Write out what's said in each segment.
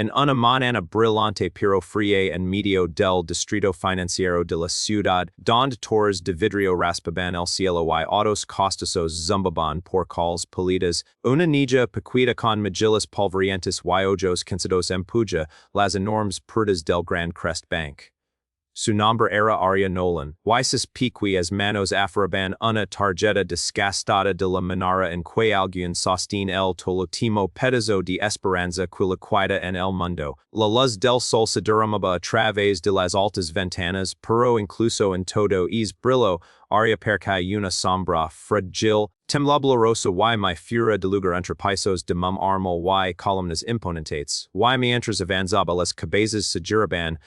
en una mañana brillante pero fría en medio del distrito financiero de la ciudad, donde torres de vidrio raspaban el cielo y autos costosos zumbaban por calles pulidas, una niña pequeña con mejillas polvorientas y ojos cansados empuja las enormes puertas del Grand Crest Bank. Su nombre era Aria Nolan. Y sus piquias manos afroban una tarjeta desgastada de la manera en que alguien sostiene el tolotimo pedazo de esperanza que la cuida en el mundo. La luz del sol se derramaba a través de las altas ventanas, pero incluso en todo es brillo, Aria perca una sombra fragile, temblorosa y mi fura de lugar entre pisos de mum armal y columnas imponentes, y mientras avanzaba las cabezas se giraban,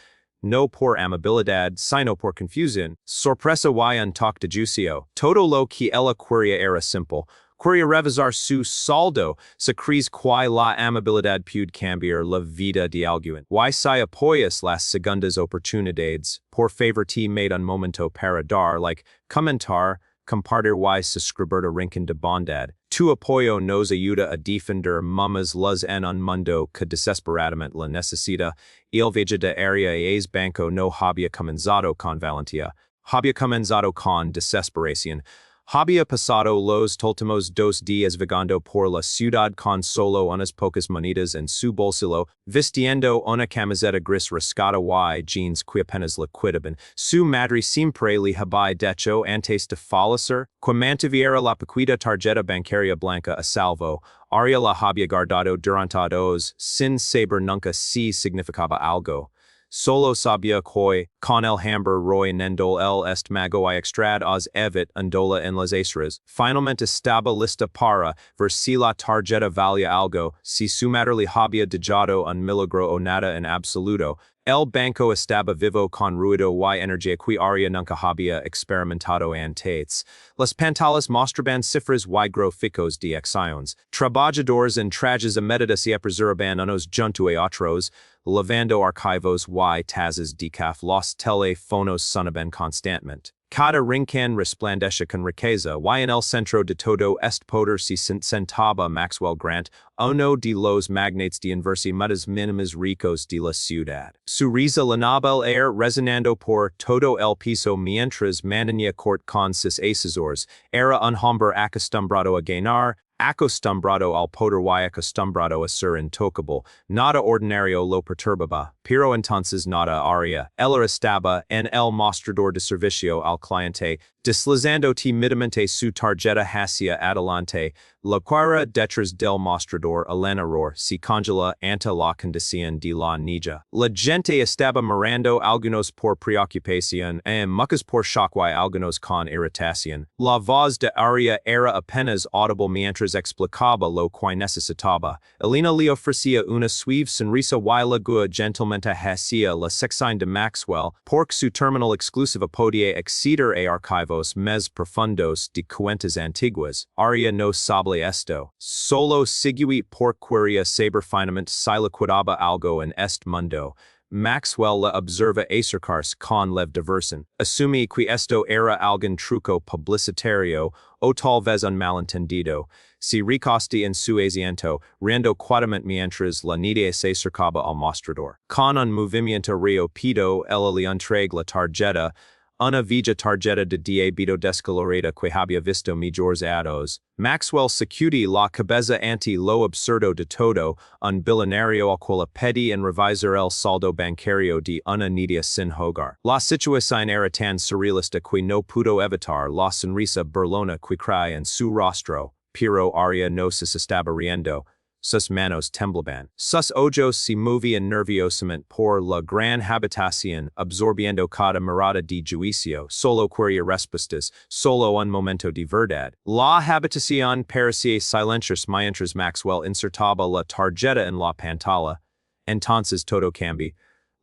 no por amabilidad, sino por confusión, sorpresa y un toque de juicio. Todo lo que ella quería era simple. Quería revisar su saldo, se crees que la amabilidad puede cambiar la vida de alguien. Y si apoyas las segundas oportunidades, por favor te made un momento para dar, like, comentar, compartir y suscribir a rincón de bondad. Tu apoyo nos ayuda a defender mamas las en un mundo que desesperadamente la necesita. El veja de área es banco no había comenzado con valentía, había comenzado con desesperación. Había pasado los últimos 2 días vagando por la ciudad con solo unas pocas monedas en su bolsillo, vistiendo una camiseta gris rascada y jeans que apenas le quitaban. Su madre siempre le había dicho antes de fallecer que mantuviera la pequeña tarjeta bancaria blanca a salvo. Aria la había guardado durante 2, sin saber nunca si significaba algo. Solo sabía que, con el hambre roy nendol el estómago y extrad os evit andola en las aceras. Finalmente estaba lista para ver si la tarjeta valía algo, si su madre le había dejado un milagro o nada en absoluto. El banco estaba vivo con ruido y energía que Aria nunca había experimentado antes. Las pantallas mostraban cifras y gráficos de acciones. Trabajadores en trajes a medida se apresuraban unos junto a otros, lavando archivos y tazas de café. Los teléfonos sonaban constantemente. Cada rincón resplandece con riqueza y en el centro de todo este poder se sentaba Maxwell Grant, uno de los magnates de inversi más mínimas ricos de la ciudad. Su risa llenaba el aire resonando por todo el piso mientras mantenía corte con sus asesores. Era un hombre acostumbrado a ganar, acostumbrado al poder y acostumbrado a ser intocable. Nada ordinario lo perturbaba, pero entonces nada Aria. Ella estaba en el mostrador de servicio al cliente, deslizando timidamente su tarjeta hacia adelante, la cuara detrás del mostrador al error se congela ante la condición de la niña. La gente estaba mirando algunos por preocupación muchos por shock y algunos con irritación. La voz de Aria era apenas audible mientras explicaba lo que necesitaba. Elena le ofrecía una suave sonrisa y la guía gentilmente hacia la sección de Maxwell, porque su terminal exclusiva podía acceder a archivos más profundos de cuentas antiguas. Aria no sabía esto. Solo seguí por quería saber finamente si le quedaba algo en este mundo. Maxwell la observa acercarse con leve diversión. Asumí que esto era algún truco publicitario o tal vez un malentendido. Se recosta en su asiento, riendo quietamente mientras la niña se acercaba al mostrador. Con un movimiento rápido, ella le entrega la tarjeta, una vieja tarjeta de débito descolorada que había visto mejores años. Maxwell sacudí la cabeza ante lo absurdo de todo, un millonario al cual pedí en revisar el saldo bancario de una niña sin hogar. La situación era tan surrealista que no pudo evitar la sonrisa burlona que cray en su rostro, pero Aria no se estaba riendo. Sus manos temblaban. Sus ojos se movían nerviosamente por la gran habitación, absorbiendo cada mirada de juicio. Solo quería respuestas, solo un momento de verdad. La habitación parecía silenciosa mientras Maxwell insertaba la tarjeta en la pantalla. Entonces todo cambió.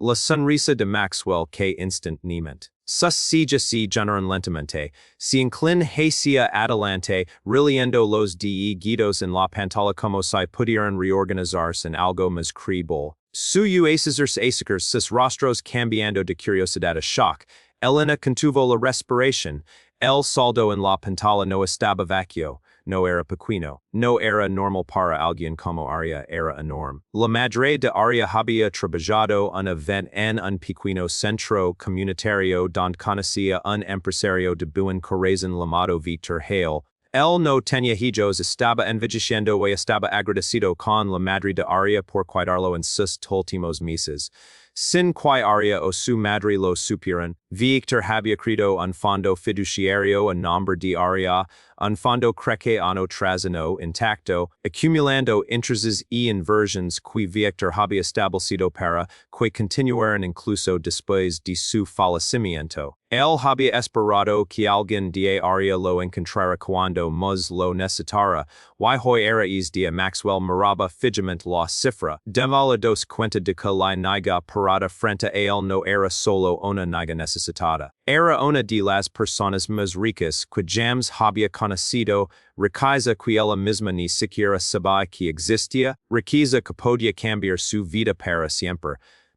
La sonrisa de Maxwell que instantáneamente. Sus cejas se llenaron lentamente, se inclina hacia adelante, riendo los dedos en la pantalla como si pudieran reorganizarse en algo más creíble. Su acercarse sus rostros cambiando de curiosidad a shock. Elena contuvo la respiración. El saldo en la pantalla no estaba vacío. no era pequeño, no era normal para alguien como aria era enorme. La madre de aria había trabajado un event en un pequeño centro comunitario donde conocía un empresario de buen corazón llamado Víctor Hale. Él no tenía hijos, estaba envejeciendo y estaba agradecido con la madre de aria por cuidarlo en sus últimos meses. Sin que aria o su madre lo supieran, Víctor había creado un fondo fiduciario a nombre de aria, un fondo creciano trasano intacto, acumulando intereses y inversiones que Víctor había establecido para que continuaran incluso después de su fallecimiento. Él había esperado que alguien de aria lo encontrara cuando más lo necesitara, y hoy era es día Maxwell miraba fijamente la cifra, daba dos cuenta de que la niga parada frente a él no era solo una niga necesitada. Era una de las personas más ricas que James había conocido, riqueza que ella misma ni siquiera sabía que existía, riqueza que podía cambiar su vida para siempre.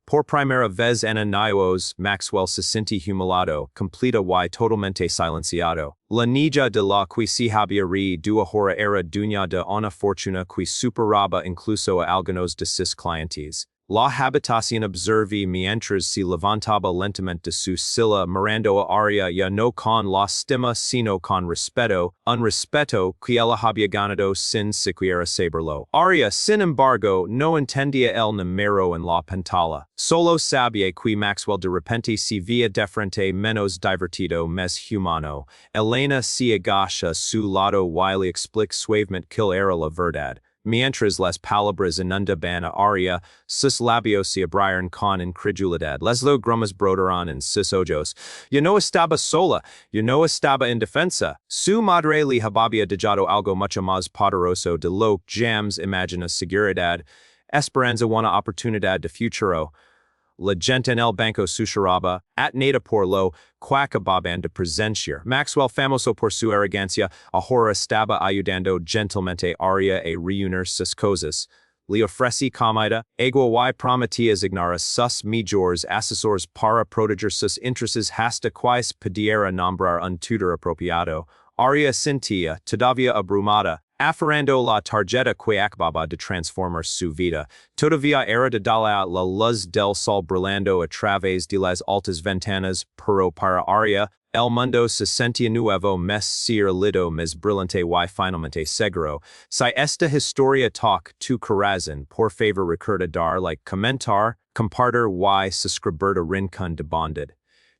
Por primera vez en años, Maxwell se sentía humillado, completa y totalmente silenciado. La niña de la que se había reído ahora era dueña de una fortuna que superaba incluso a algunos de sus clientes. La habitación observé mientras se levantaba lentamente de su silla mirando a aria ya no con la estima sino con respeto, un respeto que ella había ganado sin siquiera saberlo. Aria, sin embargo, no entendía el número en la pantalla. Solo sabía que Maxwell de repente se veía de frente menos divertido, más humano. Elena se agacha a su lado y le explica suavemente que era la verdad. Mientras las palabras inundaban a aria, sus labios se abrieron con incredulidad. Las lágrimas brotaron en sus ojos. Ya no estaba sola, ya no estaba indefensa. Su madre le había dejado algo mucho más poderoso de lo que James imagina: seguridad, esperanza, una oportunidad de futuro. La gente en el banco susurraba, atenida por lo que acababan de presenciar. Maxwell, famoso por su arrogancia, ahora estaba ayudando gentilmente a aria a reunir sus cosas. Le ofrecí comida, agua y prometía asignar a sus mejores asesores para proteger sus intereses hasta que pudiera nombrar un tutor apropiado. Aria sentía, todavía abrumada, aferrando la tarjeta que acababa de transformar su vida. Todavía era de darle la luz del sol brillando a través de las altas ventanas, pero para aria, el mundo se sentía nuevo, más cielo más brillante y finalmente seguro. Si esta historia toca tu corazón, por favor recuerda dar like, comentar, compartir y suscribir a Rincón de Bondad.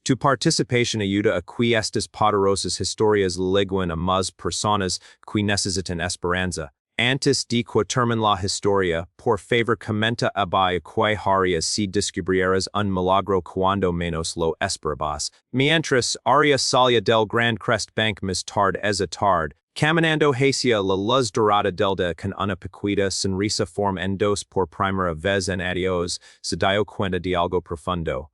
Tu participación ayuda a que estas poderosas historias lleguen a más personas que necesitan esperanza. Antes de que termine la historia, por favor comenta abajo que harías si descubrieras un milagro cuando menos lo esperabas. Mientras, aria salía del Grand Crest Bank más tarde esa tarde, caminando hacia la luz dorada del día con una pequeña sonrisa forma en dos por primera vez en adiós, se dio cuenta de algo profundo.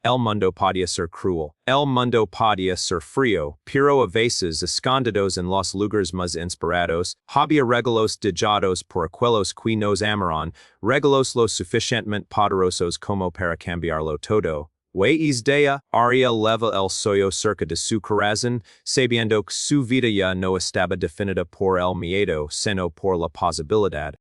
El mundo podía ser cruel. El mundo podía ser frío, pero a veces escondidos en los lugares más inspirados, había regalos dejados por aquellos que nos amaron, regalos lo suficientemente poderosos como para cambiarlo todo. Es día, aria leva el suyo cerca de su corazón, sabiendo que su vida ya no estaba definida por el miedo, sino por la posibilidad.